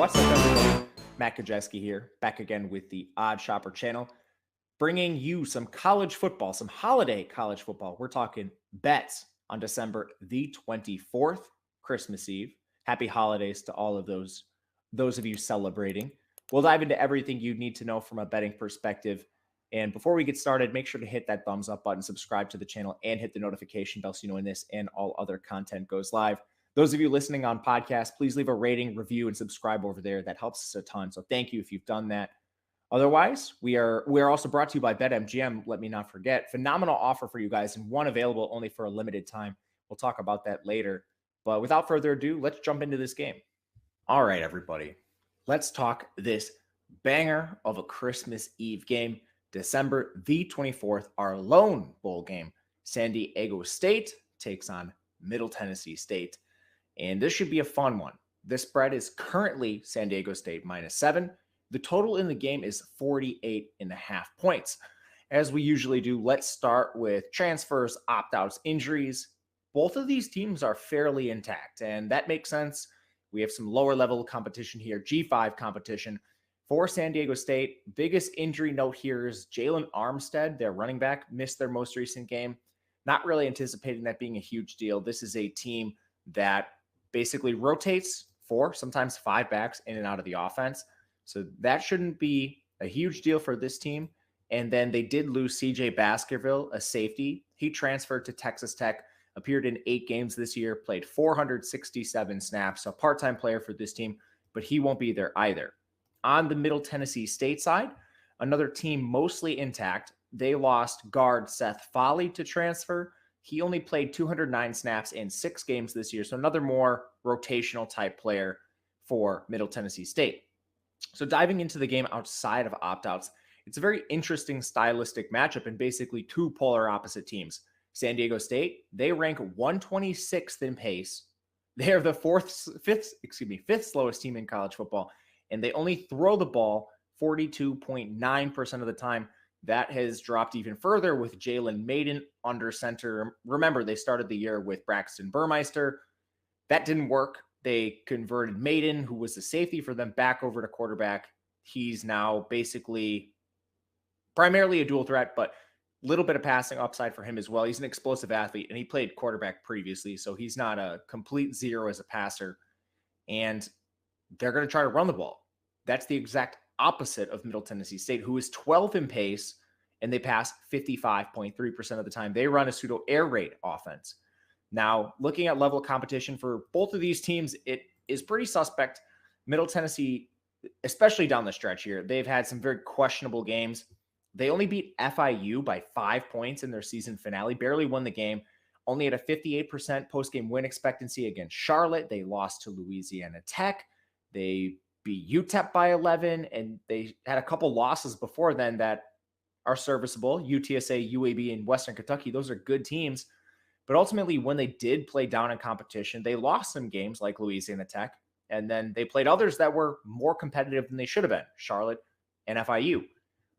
What's up, everyone? Matt Kajeski here, back again with the Odd Shopper channel, bringing you some college football, some holiday college football. We're talking bets on December the 24th, Christmas Eve. Happy holidays to all of those of you celebrating. We'll dive into everything you need to know from a betting perspective. And before we get started, make sure to hit that thumbs up button, subscribe to the channel, and hit the notification bell so you know when this and all other content goes live. Those of you listening on podcast, please leave a rating, review, and subscribe over there. That helps us a ton. So thank you if you've done that. Otherwise, we are also brought to you by BetMGM. Let me not forget, phenomenal offer for you guys, and one available only for a limited time. We'll talk about that later. But without further ado, let's jump into this game. All right, everybody, let's talk this banger of a Christmas Eve game. December the 24th, our lone bowl game. San Diego State takes on Middle Tennessee State. And this should be a fun one. The spread is currently San Diego State -7. The total in the game is 48.5 points. As we usually do, let's start with transfers, opt-outs, injuries. Both of these teams are fairly intact, and that makes sense. We have some lower level competition here, G5 competition. For San Diego State, biggest injury note here is Jalen Armstead, their running back, missed their most recent game. Not really anticipating that being a huge deal. This is a team that basically rotates 4, sometimes 5 backs in and out of the offense. So that shouldn't be a huge deal for this team. And then they did lose CJ Baskerville, a safety. He transferred to Texas Tech, appeared in 8 games this year, played 467 snaps, a part-time player for this team, but he won't be there either. On the Middle Tennessee State side, another team mostly intact. They lost guard Seth Foley to transfer. He only played 209 snaps in 6 games this year, so another more rotational type player for Middle Tennessee State. So diving into the game outside of opt-outs, it's a very interesting stylistic matchup and basically 2 polar opposite teams. San Diego State, they rank 126th in pace. They are the fifth slowest team in college football, and they only throw the ball 42.9% of the time. That has dropped even further with Jalen Mayden under center. Remember, they started the year with Braxton Burmeister. That didn't work. They converted Mayden, who was the safety for them, back over to quarterback. He's now basically primarily a dual threat, but a little bit of passing upside for him as well. He's an explosive athlete, and he played quarterback previously, so he's not a complete zero as a passer. And they're going to try to run the ball. That's the exact opposite of Middle Tennessee State, who is 12th in pace, and they pass 55.3% of the time. They run a pseudo air raid offense. Now, looking at level of competition for both of these teams, it is pretty suspect. Middle Tennessee, especially down the stretch here, they've had some very questionable games. They only beat FIU by 5 points in their season finale, barely won the game, only had a 58% post-game win expectancy against Charlotte. They lost to Louisiana Tech. They beat UTEP by 11, and they had a couple losses before then that are serviceable. UTSA, UAB, and Western Kentucky, those are good teams. But ultimately, when they did play down in competition, they lost some games like Louisiana Tech, and then they played others that were more competitive than they should have been, Charlotte and FIU.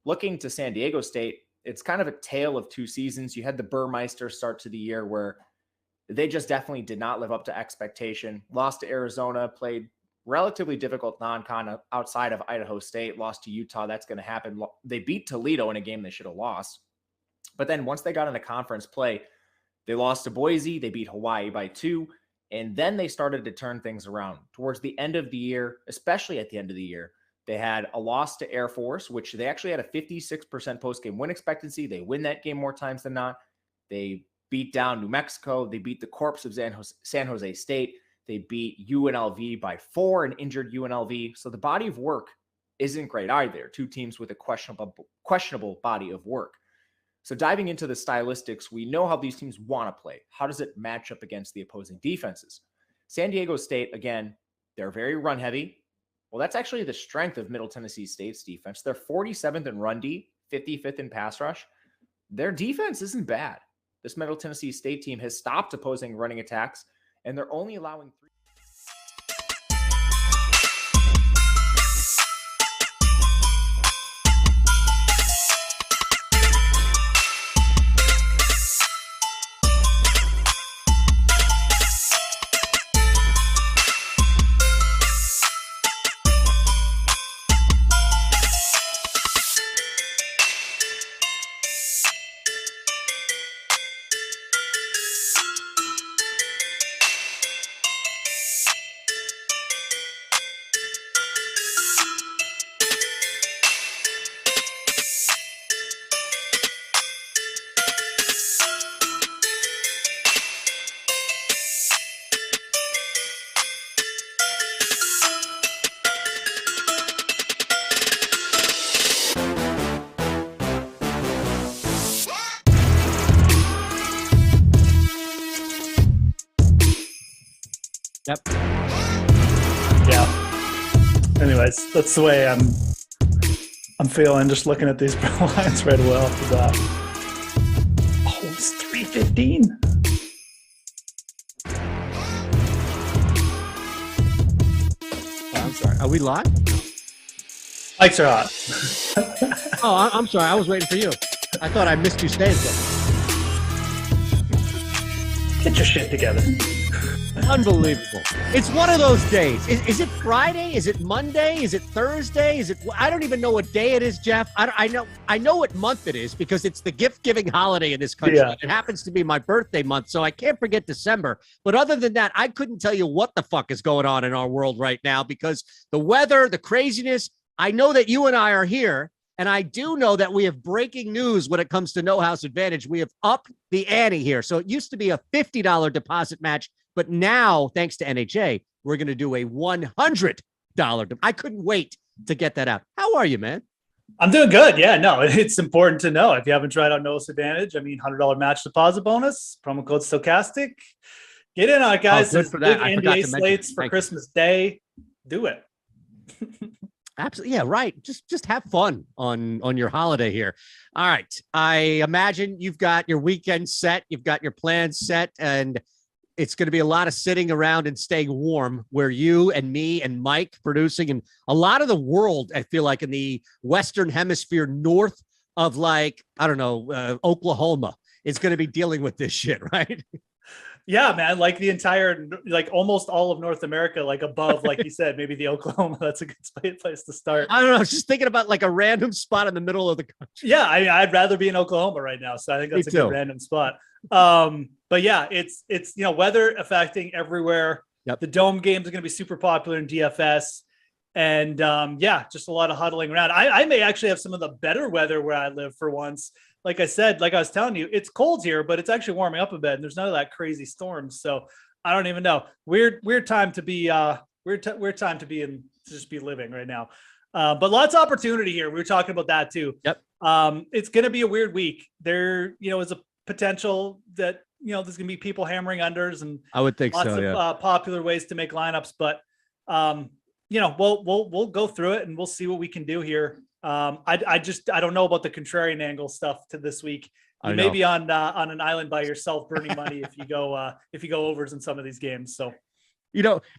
Looking to San Diego State, it's kind of a tale of 2 seasons. You had the Burmeister start to the year where they just definitely did not live up to expectation. Lost to Arizona, played relatively difficult non-con outside of Idaho State, lost to Utah. That's going to happen. They beat Toledo in a game they should have lost. But then once they got into conference play, they lost to Boise. They beat Hawaii by 2. And then they started to turn things around. Towards the end of the year, especially at the end of the year, they had a loss to Air Force, which they actually had a 56% post-game win expectancy. They win that game more times than not. They beat down New Mexico. They beat the corpse of San Jose State. They beat UNLV by 4 and injured UNLV. So the body of work isn't great either. 2 teams with a questionable body of work. So diving into the stylistics, we know how these teams want to play. How does it match up against the opposing defenses? San Diego State, again, they're very run heavy. Well, that's actually the strength of Middle Tennessee State's defense. They're 47th in run D, 55th in pass rush. Their defense isn't bad. This Middle Tennessee State team has stopped opposing running attacks, and they're only allowing 3. Yep. Yeah. Anyways, that's the way I'm feeling just looking at these lines right away off the bat. Oh, it's 315. I'm sorry. Are we live? Lights are hot. Oh, I'm sorry. I was waiting for you. I thought I missed you staying there. Get your shit together. Unbelievable. It's one of those days. Is it Friday? Is it Monday? Is it Thursday? I don't even know what day it is, Geoff. I know what month it is because it's the gift-giving holiday in this country. Yeah. It happens to be my birthday month, so I can't forget December. But other than that, I couldn't tell you what the fuck is going on in our world right now because the weather, the craziness. I know that you and I are here, and I do know that we have breaking news when it comes to No House Advantage. We have upped the ante here. So it used to be a $50 deposit match. But now, thanks to NHA, we're going to do a $100. I couldn't wait to get that out. How are you, man? I'm doing good. Yeah, no, it's important to know. If you haven't tried out Noah's Advantage, I mean, $100 match deposit bonus, promo code Stokastic. Get in on it, guys. There's big NBA slates for Christmas Day. Do it. Absolutely. Yeah, right. Just have fun on your holiday here. All right. I imagine you've got your weekend set. You've got your plans set, and it's going to be a lot of sitting around and staying warm where you and me and Mike producing and a lot of the world, I feel like in the Western hemisphere, north of Oklahoma is going to be dealing with this shit. Right. Yeah, man. Like the entire, like almost all of North America, like above, like you said, maybe the Oklahoma, that's a good place to start. I don't know. I was just thinking about like a random spot in the middle of the country. Yeah. I'd rather be in Oklahoma right now. So I think that's a good random spot. But yeah, it's weather affecting everywhere. Yep. The dome games are going to be super popular in DFS, and just a lot of huddling around. I may actually have some of the better weather where I live for once. Like I said, like I was telling you, it's cold here, but it's actually warming up a bit, and there's none of that crazy storms. So I don't even know. Weird time to be weird time to be in, to just be living right now. But lots of opportunity here. We were talking about that too. Yep. It's going to be a weird week. There, is a potential that there's gonna be people hammering unders, and I would think lots so, of popular ways to make lineups. But we'll go through it and we'll see what we can do here. I don't know about the contrarian angle stuff to this week. You may be on an island by yourself burning money if you go overs in some of these games. So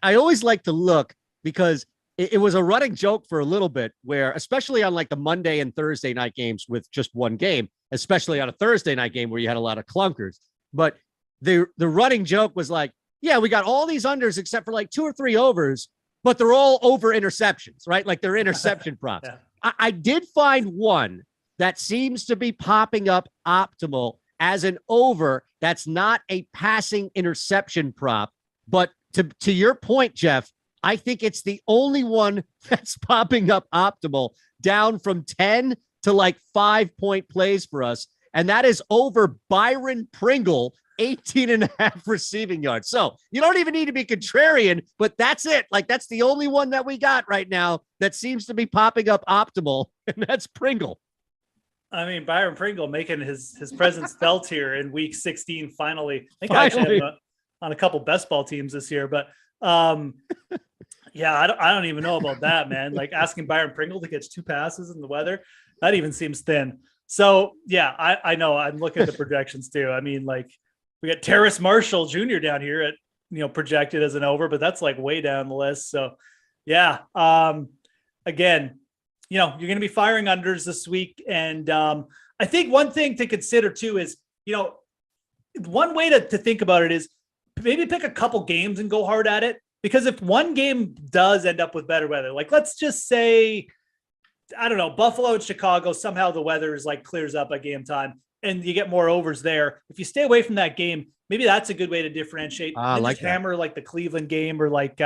I always like to look because it was a running joke for a little bit where, especially on like the Monday and Thursday night games with just one game, especially on a Thursday night game where you had a lot of clunkers. But the running joke was like, yeah, we got all these unders except for like 2 or 3 overs, but they're all over interceptions, right? Like they're interception props. Yeah. I did find one that seems to be popping up optimal as an over. That's not a passing interception prop, but to your point, Geoff, I think it's the only one that's popping up optimal down from 10 to like 5-point plays for us. And that is over Byron Pringle, 18.5 receiving yards. So you don't even need to be contrarian, but that's it. Like that's the only one that we got right now that seems to be popping up optimal. And that's Pringle. I mean, Byron Pringle making his presence felt here in week 16. Finally, I think I actually have on a couple best ball teams this year, but yeah, I don't even know about that, man. Like asking Byron Pringle to catch 2 passes in the weather, that even seems thin. So yeah, I know. I'm looking at the projections too. I mean, like we got Terrace Marshall Jr. down here at projected as an over, but that's like way down the list. So yeah, again, you're going to be firing unders this week, and I think one thing to consider too is one way to think about it is maybe pick a couple games and go hard at it, because if one game does end up with better weather, like let's just say, I don't know, Buffalo and Chicago, somehow the weather is like clears up at game time and you get more overs there. If you stay away from that game, maybe that's a good way to differentiate. Like hammer like the Cleveland game, or like,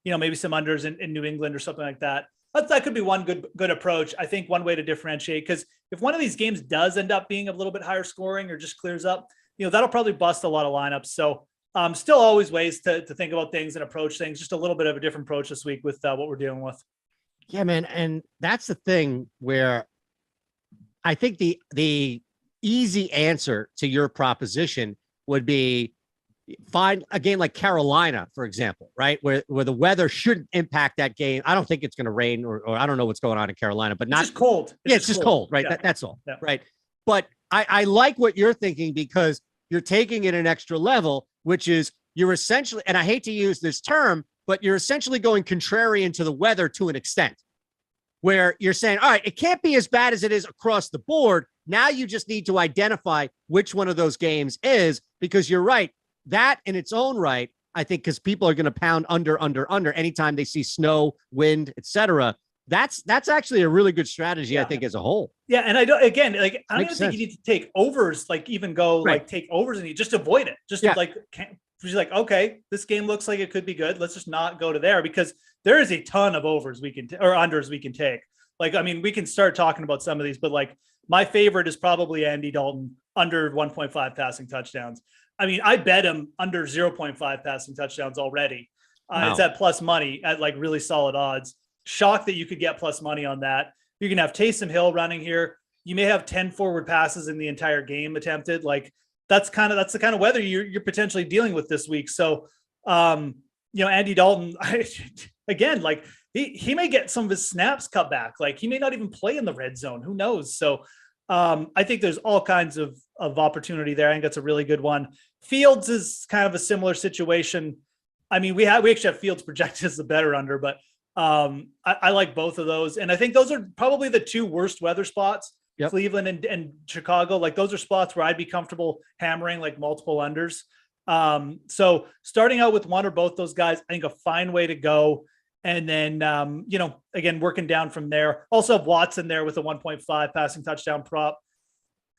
maybe some unders in New England or something like that. That could be one good approach. I think one way to differentiate, because if one of these games does end up being a little bit higher scoring or just clears up, that'll probably bust a lot of lineups. So still always ways to think about things and approach things, just a little bit of a different approach this week with what we're dealing with. Yeah, man. And that's the thing where I think the easy answer to your proposition would be find a game like Carolina, for example, right? Where the weather shouldn't impact that game. I don't think it's going to rain or I don't know what's going on in Carolina, but not just cold. It's just cold, right? Yeah. That's all, yeah. right? But I like what you're thinking because you're taking it an extra level, which is you're essentially, and I hate to use this term, but you're essentially going contrarian to the weather to an extent where you're saying, all right, it can't be as bad as it is across the board. Now you just need to identify which one of those games is, because you're right. That in its own right, I think, because people are going to pound under anytime they see snow, wind, etc. That's actually a really good strategy, I think, as a whole. Yeah, and I don't don't even think you need to take overs, like even go Right. like take overs, and you just avoid it. Just she's like, okay, this game looks like it could be good. Let's just not go to there, because there is a ton of overs we can or unders we can take. Like, I mean, we can start talking about some of these, but like my favorite is probably Andy Dalton under 1.5 passing touchdowns. I mean, I bet him under 0.5 passing touchdowns already. Wow. It's at plus money at like really solid odds. Shocked that you could get plus money on that. You can have Taysom Hill running here. You may have 10 forward passes in the entire game attempted. Like that's the kind of weather you're potentially dealing with this week. So, Andy Dalton, again, like he may get some of his snaps cut back. Like he may not even play in the red zone. Who knows? So I think there's all kinds of opportunity there. I think that's a really good one. Fields is kind of a similar situation. I mean, we actually have Fields projected as the better under, but I like both of those. And I think those are probably the two worst weather spots, Cleveland and Chicago. Like those are spots where I'd be comfortable hammering like multiple unders. So starting out with one or both those guys, I think a fine way to go. And then, again, working down from there. Also have Watson there with a 1.5 passing touchdown prop.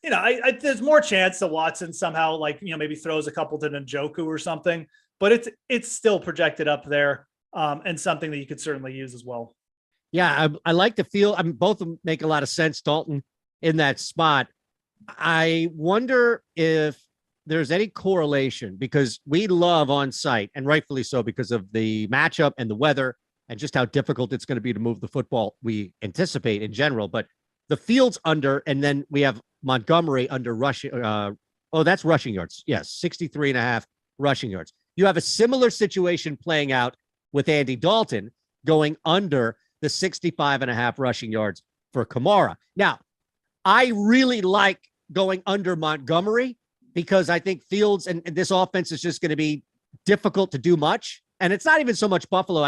There's more chance that Watson somehow maybe throws a couple to Njoku or something, but it's still projected up there. And something that you could certainly use as well. Yeah, I like the feel. I mean, both of them make a lot of sense, Dalton, in that spot. I wonder if there's any correlation, because we love on site, and rightfully so, because of the matchup and the weather and just how difficult it's going to be to move the football we anticipate in general. But the Fields under, and then we have Montgomery under rushing. That's rushing yards. Yes, 63.5 rushing yards. You have a similar situation playing out with Andy Dalton going under the 65.5 rushing yards for Kamara. Now, I really like going under Montgomery because I think Fields and this offense is just going to be difficult to do much. And it's not even so much Buffalo.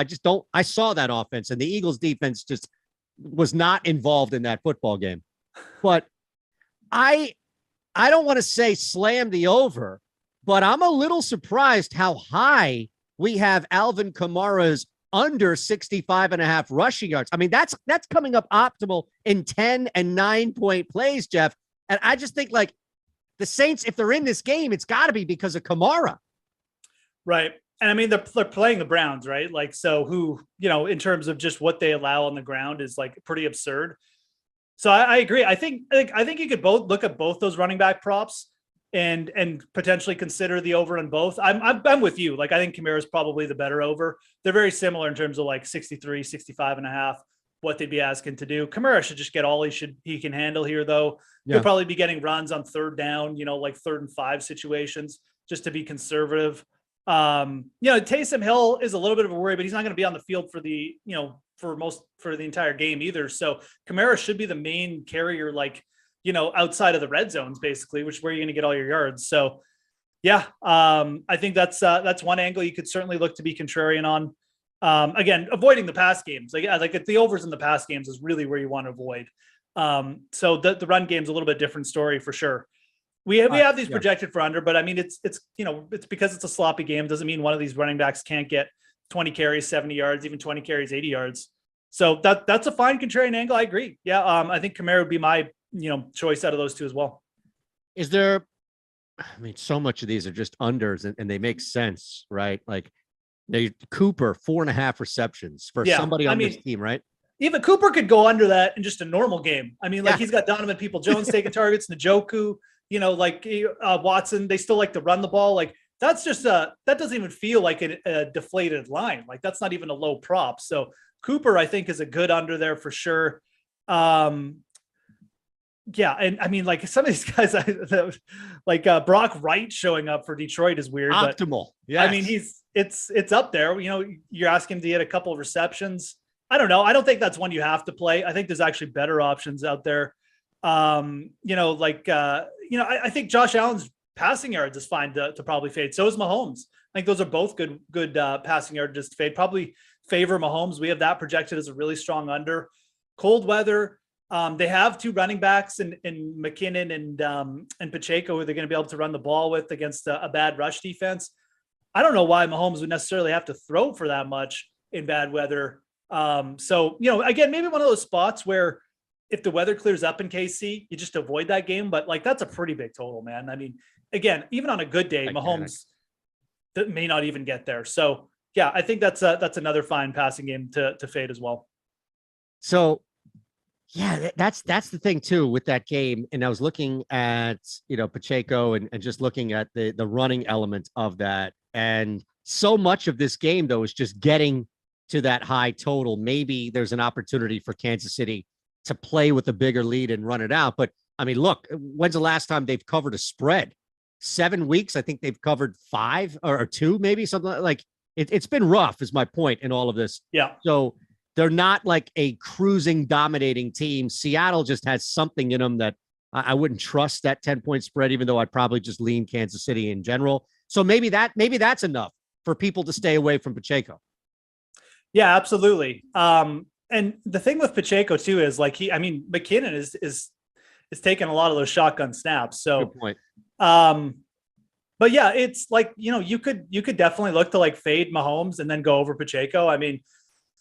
I saw that offense, and the Eagles defense just was not involved in that football game. But I don't want to say slam the over, but I'm a little surprised how high we have Alvin Kamara's under 65.5 rushing yards. I mean, that's coming up optimal in 10 and 9-point plays, Geoff. And I just think like the Saints, if they're in this game, it's got to be because of Kamara. Right. And I mean, they're playing the Browns, right? Like, so who, in terms of just what they allow on the ground is like pretty absurd. So I agree. I think you could both look at both those running back props and potentially consider the over on both. I'm with you. Like, I think Kamara is probably the better over. They're very similar in terms of like 63, 65.5, what they'd be asking to do. Kamara should just get all he can handle here, though. Yeah. He'll probably be getting runs on third down, like 3rd and 5 situations, just to be conservative. Taysom Hill is a little bit of a worry, but he's not going to be on the field for the, for the entire game either. So Kamara should be the main carrier, outside of the red zones, basically, which is where you're going to get all your yards. So yeah, I think that's one angle you could certainly look to be contrarian on. Again, avoiding the pass games, like the overs in the pass games is really where you want to avoid. So the run game's a little bit different story for sure. We have these projected for under, but I mean, it's because it's a sloppy game. Doesn't mean one of these running backs can't get 20 carries, 70 yards, even 20 carries, 80 yards. So that's a fine contrarian angle. I agree. Yeah. I think Kamara would be my, choice out of those two as well. Is there, so much of these are just unders and they make sense, right? Like Cooper, 4.5 receptions for somebody on this team, right? Even Cooper could go under that in just a normal game. I mean, he's got Donovan People-Jones taking targets, Njoku, Watson, they still like to run the ball. Like that's just that doesn't even feel like a deflated line. Like that's not even a low prop. So Cooper, I think, is a good under there for sure. Yeah, and I mean, like some of these guys, like Brock Wright showing up for Detroit is weird. Optimal. Yeah, I mean, it's up there. You know, you're asking him to get a couple of receptions. I don't know. I don't think that's one you have to play. I think there's actually better options out there. I think Josh Allen's passing yards is fine to probably fade. So is Mahomes. I think those are both good passing yards to fade. Probably favor Mahomes. We have that projected as a really strong under. Cold weather. They have two running backs in McKinnon and Pacheco who they're going to be able to run the ball with against a bad rush defense. I don't know why Mahomes would necessarily have to throw for that much in bad weather. Again, maybe one of those spots where if the weather clears up in KC, you just avoid that game. But like, that's a pretty big total, man. I mean, again, even on a good day, Mahomes that may not even get there. So yeah, I think that's another fine passing game to fade as well. So yeah, that's the thing too with that game. And I was looking at, Pacheco and just looking at the running element of that. And so much of this game though, is just getting to that high total. Maybe there's an opportunity for Kansas City to play with a bigger lead and run it out. But I mean, look, when's the last time they've covered a spread? 7 weeks. I think they've covered 5 or 2, maybe something like it's been rough is my point in all of this. Yeah. So they're not like a cruising, dominating team. Seattle just has something in them that I wouldn't trust that 10-point spread, even though I'd probably just lean Kansas City in general. So maybe that's enough for people to stay away from Pacheco. Yeah, absolutely. And the thing with Pacheco too is like McKinnon is taking a lot of those shotgun snaps. So good point. But yeah, it's like, you could definitely look to like fade Mahomes and then go over Pacheco. I mean,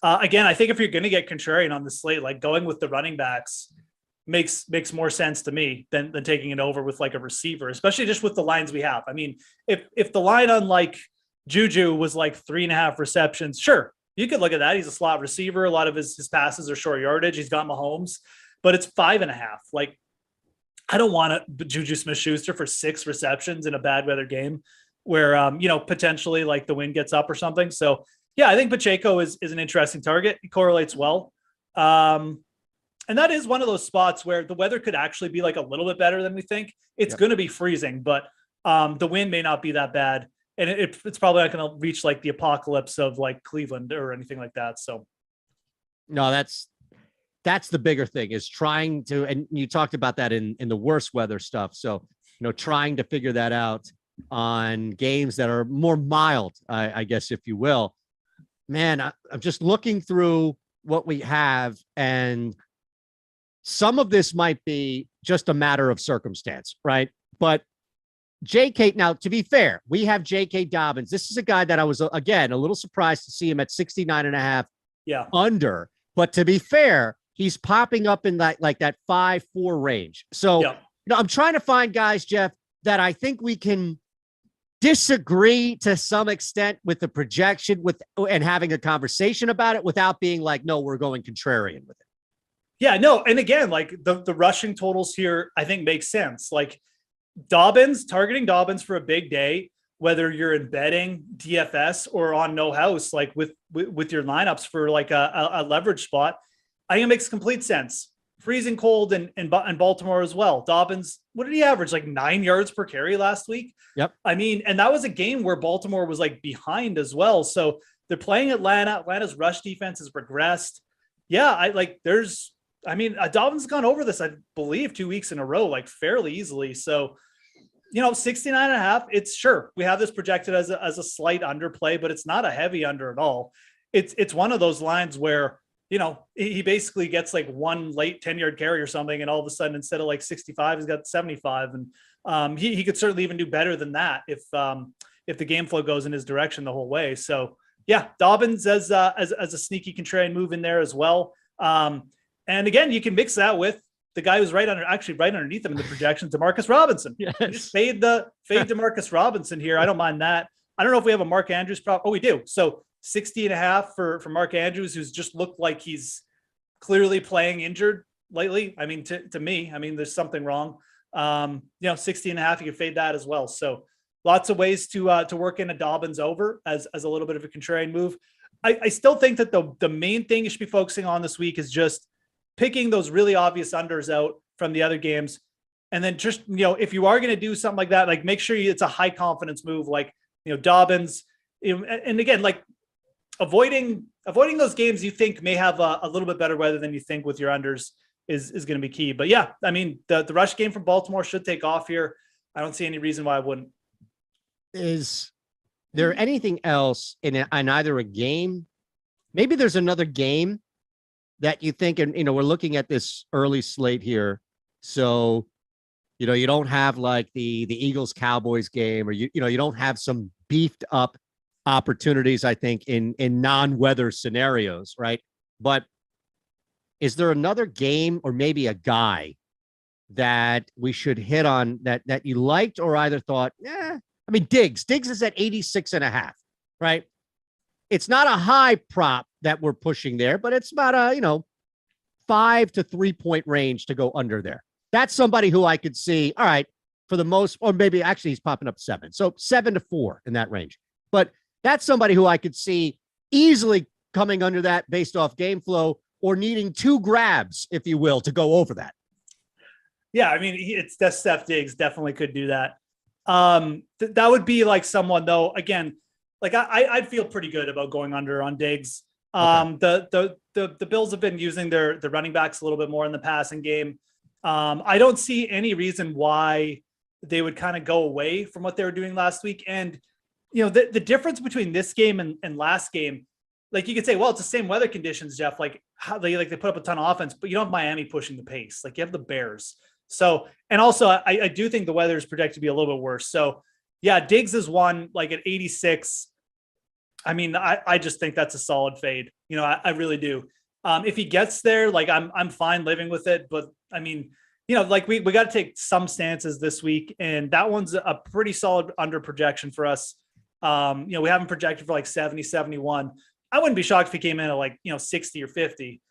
again, I think if you're going to get contrarian on the slate, like going with the running backs makes more sense to me than taking it over with like a receiver, especially just with the lines we have. I mean, if the line on like Juju was like 3.5 receptions, sure, you could look at that. He's a slot receiver. A lot of his passes are short yardage. He's got Mahomes, but it's 5.5. Like, I don't want Juju Smith-Schuster for 6 receptions in a bad weather game where, potentially like the wind gets up or something. So yeah, I think Pacheco is an interesting target. He correlates well. And that is one of those spots where the weather could actually be like a little bit better than we think. It's going to be freezing, but the wind may not be that bad. And it's probably not going to reach like the apocalypse of like Cleveland or anything like that. So no, that's the bigger thing is trying to, and you talked about that in the worst weather stuff. So, trying to figure that out on games that are more mild, I guess, if you will. Man, I'm just looking through what we have, and some of this might be just a matter of circumstance, right? But JK, now to be fair, we have JK Dobbins. This is a guy that I was, again, a little surprised to see him at 69.5 under. But to be fair, he's popping up in that 5-4 range. So, I'm trying to find guys, Geoff, that I think we can disagree to some extent with the projection and having a conversation about it without being like, no, we're going contrarian with it. Yeah, no. And again, like the rushing totals here, I think makes sense. Like targeting Dobbins for a big day, whether you're in betting, DFS, or on no house, like with your lineups for like a leverage spot, I think it makes complete sense. Freezing cold in Baltimore as well. Dobbins, what did he average? Like 9 yards per carry last week? Yep. I mean, and that was a game where Baltimore was like behind as well. So they're playing Atlanta. Atlanta's rush defense has progressed. Yeah, Dobbins has gone over this, I believe, 2 weeks in a row, like fairly easily. So, 69.5, it's sure we have this projected as a slight underplay, but it's not a heavy under at all. It's one of those lines where, he basically gets like one late 10-yard carry or something. And all of a sudden, instead of like 65, he's got 75. And he could certainly even do better than that if the game flow goes in his direction the whole way. So yeah, Dobbins as a sneaky contrarian move in there as well. And again, you can mix that with the guy who's right underneath him in the projections, Demarcus Robinson. Yes. Just fade Demarcus Robinson here. I don't mind that. I don't know if we have a Mark Andrews prop. Oh, we do. So 60.5 for Mark Andrews, who's just looked like he's clearly playing injured lately. I mean, to me, there's something wrong. 60.5, you can fade that as well. So lots of ways to work in a Dobbins over as a little bit of a contrarian move. I still think that the main thing you should be focusing on this week is just picking those really obvious unders out from the other games. And then just, if you are going to do something like that, like make sure it's a high confidence move, like, Dobbins, and again, like avoiding those games you think may have a little bit better weather than you think with your unders is going to be key. But yeah, I mean, the rush game from Baltimore should take off here. I don't see any reason why I wouldn't. Is there anything else in either a game? Maybe there's another game that you think, and we're looking at this early slate here. So, you don't have like the Eagles Cowboys game, or you don't have some beefed up opportunities, I think, in non-weather scenarios, right? But is there another game or maybe a guy that we should hit on that you liked or either thought, I mean, Diggs is at 86.5, right? It's not a high prop that we're pushing there, but it's about a, 5 to 3 point range to go under there. That's somebody who I could see, all right, for the most, or maybe actually he's popping up 7. So 7 to 4 in that range. But that's somebody who I could see easily coming under that based off game flow or needing 2 grabs, if you will, to go over that. Yeah, I mean, that's Steph Diggs definitely could do that. That would be like someone, though, again, like I'd feel pretty good about going under on Diggs. Okay. The Bills have been using the running backs a little bit more in the passing game. I don't see any reason why they would kind of go away from what they were doing last week. And, the difference between this game and last game, like you could say, well, it's the same weather conditions, Geoff, like how they put up a ton of offense, but you don't have Miami pushing the pace. Like you have the Bears. So, and also I do think the weather is projected to be a little bit worse. So yeah, Diggs is one, like at 86. I mean, I just think that's a solid fade. I really do. If he gets there, like I'm fine living with it, but I mean, like we got to take some stances this week, and that one's a pretty solid under projection for us. We haven't projected for like 70, 71. I wouldn't be shocked if he came in at like, 60 or 50.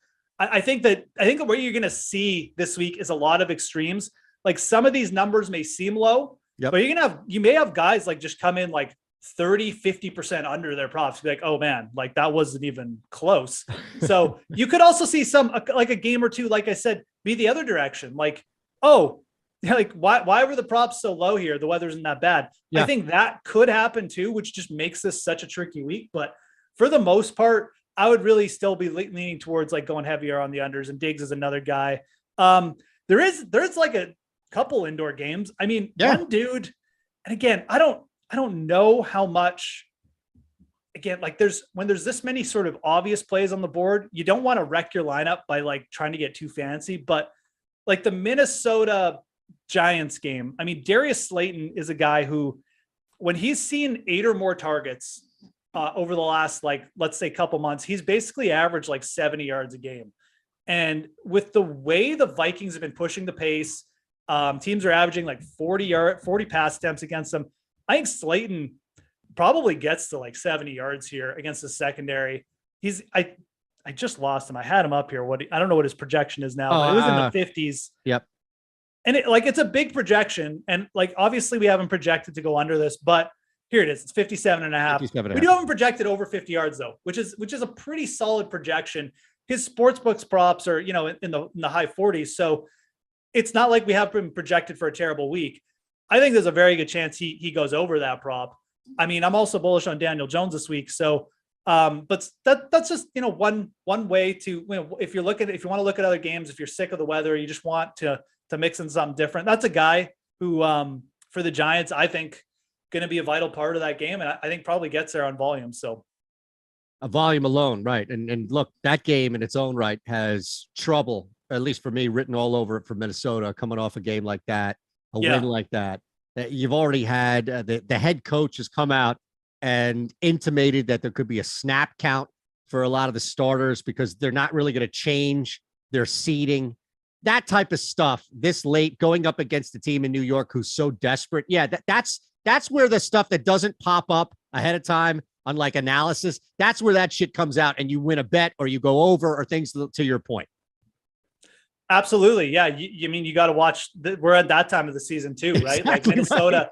I think what you're going to see this week is a lot of extremes. Like some of these numbers may seem low, but you may have guys like just come in like 30, 50% under their props. Be like, oh man, like that wasn't even close. So you could also see some, like a game or two, like I said, be the other direction. Like, oh, like why were the props so low here? The weather isn't that bad. Yeah. I think that could happen too, which just makes this such a tricky week. But for the most part, I would really still be leaning towards like going heavier on the unders, and Diggs is another guy. There's like a couple indoor games. I mean, one dude, and again, I don't know how much, again, like when there's this many sort of obvious plays on the board, you don't want to wreck your lineup by like trying to get too fancy, but like the Minnesota Giants game, I mean, Darius Slayton is a guy who, when he's seen 8 or more targets over the last, like, let's say couple months, he's basically averaged like 70 yards a game. And with the way the Vikings have been pushing the pace, teams are averaging like 40 pass attempts against them. I think Slayton probably gets to like 70 yards here against the secondary. I just lost him. I had him up here. I don't know what his projection is now, but it was in the 50s. Yep. And it's a big projection. And like, obviously we haven't projected to go under this, but here it is. It's 57.5. We do haven't projected over 50 yards though, which is a pretty solid projection. His sportsbooks props are, in the high 40s. So it's not like we have been projected for a terrible week. I think there's a very good chance he goes over that prop. I mean, I'm also bullish on Daniel Jones this week. So, but that's just, one way to, if you want to look at other games, if you're sick of the weather, you just want to mix in something different. That's a guy who, for the Giants, I think going to be a vital part of that game. And I think probably gets there on volume. So a volume alone. Right. And look, that game in its own right has trouble, at least for me, written all over it for Minnesota, coming off a game like that. A win like that you've already had. The head coach has come out and intimated that there could be a snap count for a lot of the starters because they're not really going to change their seeding, that type of stuff this late going up against the team in New York who's so desperate. Yeah, that's where the stuff that doesn't pop up ahead of time on like analysis, that's where that shit comes out and you win a bet or you go over or things to your point. Absolutely. Yeah. You mean, you got to watch we're at that time of the season too, right? Exactly, like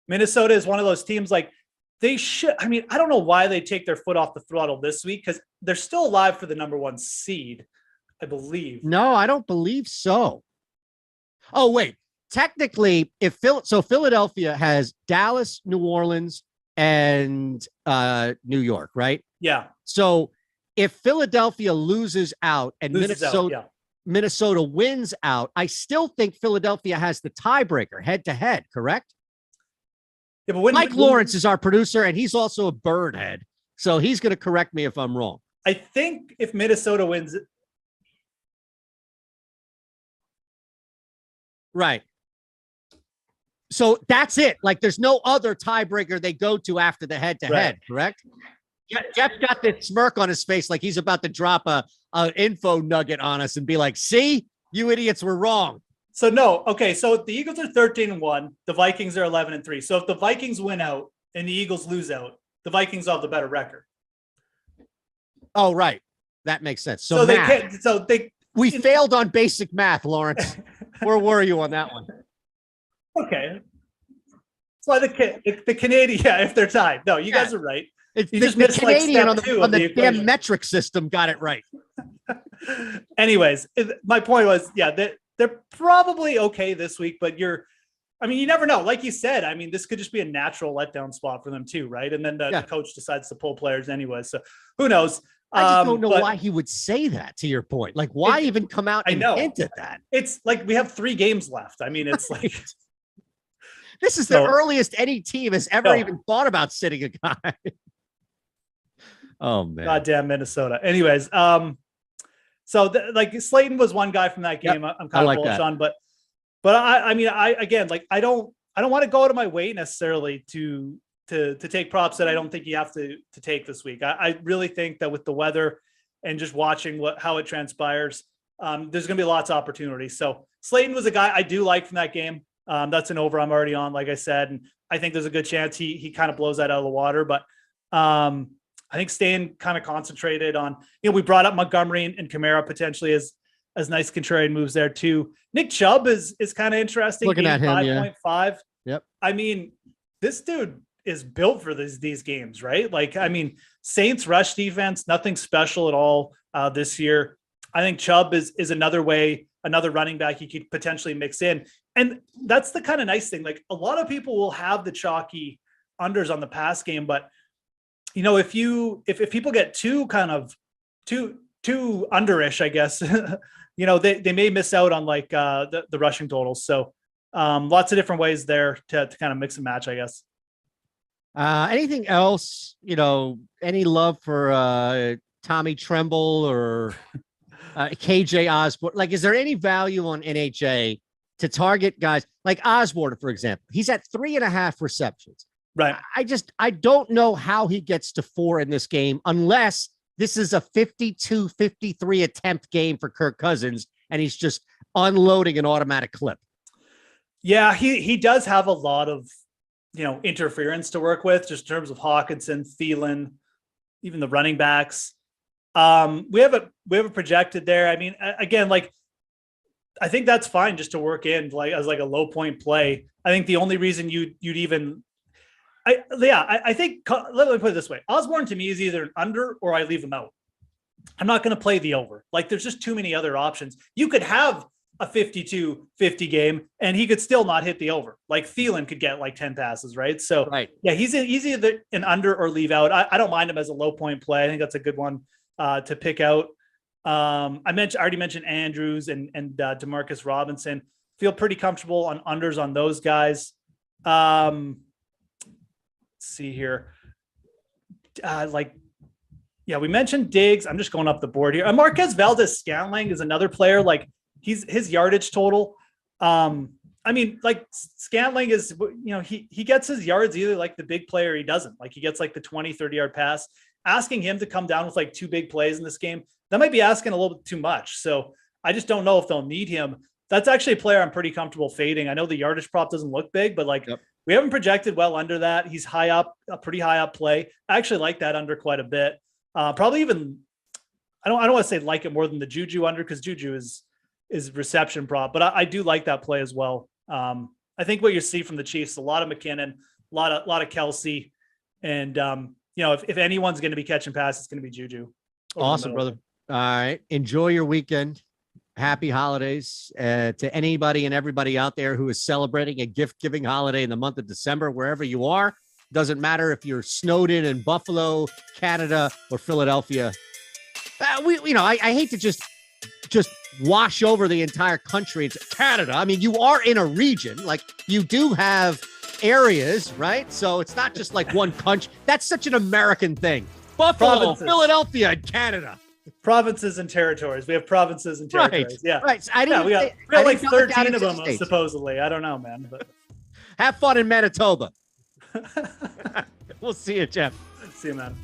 Minnesota is one of those teams like they should, I mean, I don't know why they take their foot off the throttle this week because they're still alive for the number 1 seed, I believe. No, I don't believe so. Oh, wait. Technically, so Philadelphia has Dallas, New Orleans, and New York, right? Yeah. So if Philadelphia loses out and Loses out, yeah. Minnesota wins out, I still think Philadelphia has the tiebreaker head to head, correct? Yeah, but Mike Lawrence is our producer, and he's also a bird head. So he's going to correct me if I'm wrong. I think if Minnesota wins. Right. So that's it. Like there's no other tiebreaker they go to after the head to head, correct? Geoff got this smirk on his face like he's about to drop a info nugget on us and be like, see, you idiots were wrong. So no. Okay. So the Eagles are 13-1. The Vikings are 11-3. So if the Vikings win out and the Eagles lose out, the Vikings have the better record. Oh, right. That makes sense. So they can't. So we failed on basic math, Lawrence. Where were you on that one? Okay. That's why the Canadian, yeah, if they're tied. No, you guys are right. It's you the Canadian on the damn metric system got it right. Anyways, my point was, yeah, they're probably okay this week, but you never know. Like you said, I mean, this could just be a natural letdown spot for them too, right? And then the coach decides to pull players anyway. So who knows? I just don't know why he would say that, to your point. Like, why even come out and hint at that? It's like we have 3 games left. I mean, it's like... This is the earliest any team has ever even thought about sitting a guy. Oh, man. Goddamn Minnesota. Anyways, so Slayton was one guy from that game. I'm kind of bullish on, but I mean, I don't want to go out of my way necessarily to take props that I don't think you have to take this week. I really think that with the weather and just watching how it transpires, there's going to be lots of opportunities. So Slayton was a guy I do like from that game. That's an over I'm already on, like I said, and I think there's a good chance he kind of blows that out of the water. But I think staying kind of concentrated on, we brought up Montgomery and Kamara potentially as nice contrarian moves there too. Nick Chubb is kind of interesting. Looking at him, 5.5. Yep. I mean, this dude is built for these games, right? Like, I mean, Saints rush defense, nothing special at all this year. I think Chubb is another running back you could potentially mix in. And that's the kind of nice thing. Like, a lot of people will have the chalky unders on the pass game, but if people get too underish, I guess, they may miss out on like the rushing totals. So lots of different ways there to kind of mix and match, I guess. Anything else, any love for Tommy Tremble or KJ Osborne? Like, is there any value on NHA to target guys like Osborne, for example? He's at 3.5 receptions. Right. I don't know how he gets to 4 in this game unless this is a 52-53 attempt game for Kirk Cousins and he's just unloading an automatic clip. Yeah, he does have a lot of interference to work with, just in terms of Hawkinson, Thielen, even the running backs. We have a projected there. I mean, again, like, I think that's fine just to work in as a low point play. I think the only reason you'd even, I think, let me put it this way. Osborne to me is either an under or I leave him out. I'm not going to play the over. Like, there's just too many other options. You could have a 52-50 game and he could still not hit the over. Like, Thielen could get like 10 passes, right? So yeah, he's either an under or leave out. I don't mind him as a low point play. I think that's a good one to pick out. I already mentioned Andrews and Demarcus Robinson. Feel pretty comfortable on unders on those guys. Let's see here. We mentioned Diggs. I'm just going up the board here. Marquez Valdes-Scantling is another player. Like, his yardage total. I mean, like, Scantling is, he gets his yards either like the big player, or he doesn't. Like, he gets like the 20-30 yard pass. Asking him to come down with like 2 big plays in this game, that might be asking a little bit too much. So I just don't know if they'll need him. That's actually a player I'm pretty comfortable fading. I know the yardage prop doesn't look big, but we haven't projected well under that. He's high up, a pretty high up play. I actually like that under quite a bit. Probably even, I don't want to say like it more than the Juju under, because Juju is reception prop, but I do like that play as well. I think what you see from the Chiefs, a lot of McKinnon, a lot of Kelsey, and if anyone's going to be catching passes, it's going to be Juju. Awesome, brother. All right. Enjoy your weekend. happy holidays to anybody and everybody out there who is celebrating a gift-giving holiday in the month of December, wherever you are. Doesn't matter if you're snowed in Buffalo, Canada, or Philadelphia. I hate to just wash over the entire country. It's Canada. I mean, you are in a region. Like, you do have areas, right? So it's not just like one country. That's such an American thing. Buffalo, Provinces. Philadelphia, and Canada. Provinces and territories. We have provinces and territories. Right. Yeah. Right. So I didn't. We got I like didn't know it got 13 of into them, states. supposedly. I don't know, man. But Have fun in Manitoba. We'll see you, Geoff. see you, man.